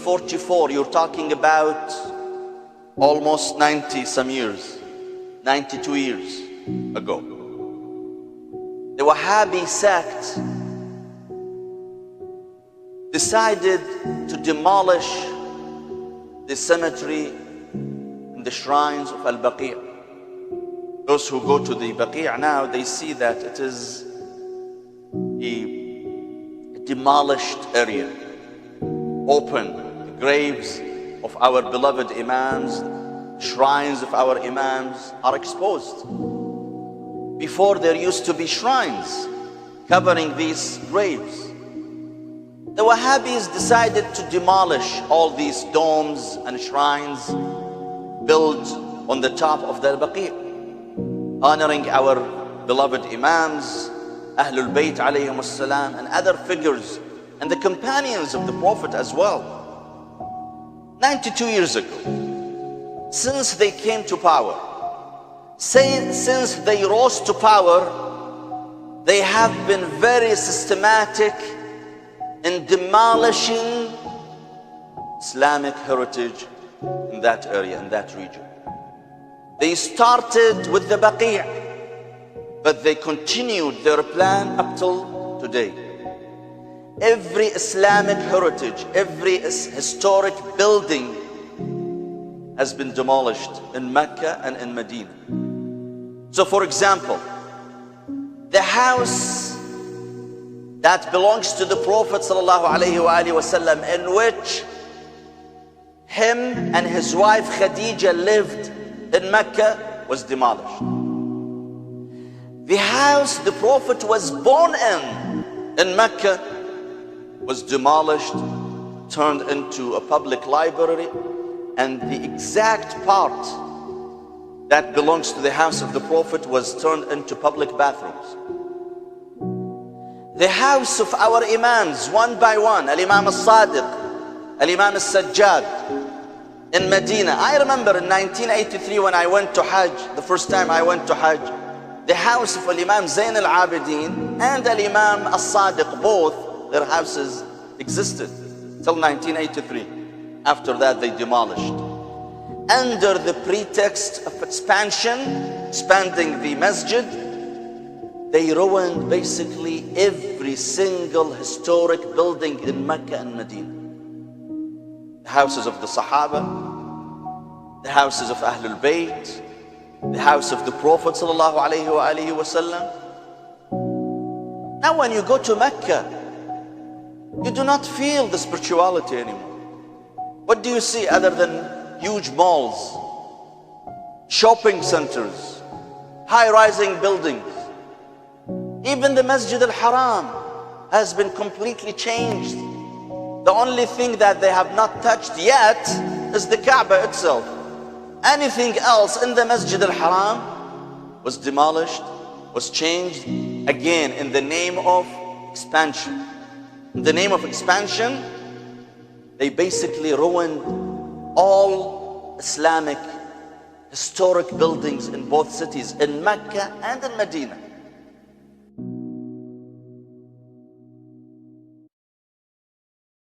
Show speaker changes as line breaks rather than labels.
1444, you're talking about almost 90 some years, 92 years ago. The Wahhabi sect decided to demolish the cemetery and the shrines of Al Baqee. Those who go to the Baqee now, they see that it is a demolished area, open. The graves of our beloved Imams, shrines of our Imams are exposed. Before, there used to be shrines covering these graves. The Wahhabis decided to demolish all these domes and shrines built on the top of the Baqee, honoring our beloved Imams, Ahlul'bait alayhim as-salam, and other figures, and the companions of the Prophet as well. 92 years ago, since they came to power, since they rose to power, they have been very systematic in demolishing Islamic heritage in that area, in that region. They started with the Baqee', but they continued their plan up till today. Every Islamic heritage, every historic building has been demolished in Mecca and in Medina. So for example, the house that belongs to the Prophet ﷺ, in which him and his wife Khadija lived in Mecca, was demolished. The house the Prophet was born in Mecca, was demolished, turned into a public library, and the exact part that belongs to the house of the Prophet was turned into public bathrooms. The house of our Imams, one by one, Al-Imam Al-Sadiq, Al-Imam Al-Sajjad, in Medina. I remember in 1983 when I went to Hajj, the first time I went to Hajj, the house of Al-Imam Zain Al-Abidin and Al-Imam Al-Sadiq, both their houses existed till 1983. After that they demolished. Under the pretext of expanding the masjid, they ruined basically every single historic building in Mecca and Medina. The houses of the Sahaba, the houses of Ahlul'bait, the house of the Prophet ﷺ. Now when you go to Mecca, you do not feel the spirituality anymore. What do you see other than huge malls, shopping centers, high-rising buildings? Even the Masjid al-Haram has been completely changed. The only thing that they have not touched yet is the Kaaba itself. Anything else in the Masjid al-Haram was demolished, was changed, again in the name of expansion. In the name of expansion, they basically ruined all Islamic historic buildings in both cities, in Mecca and in Medina.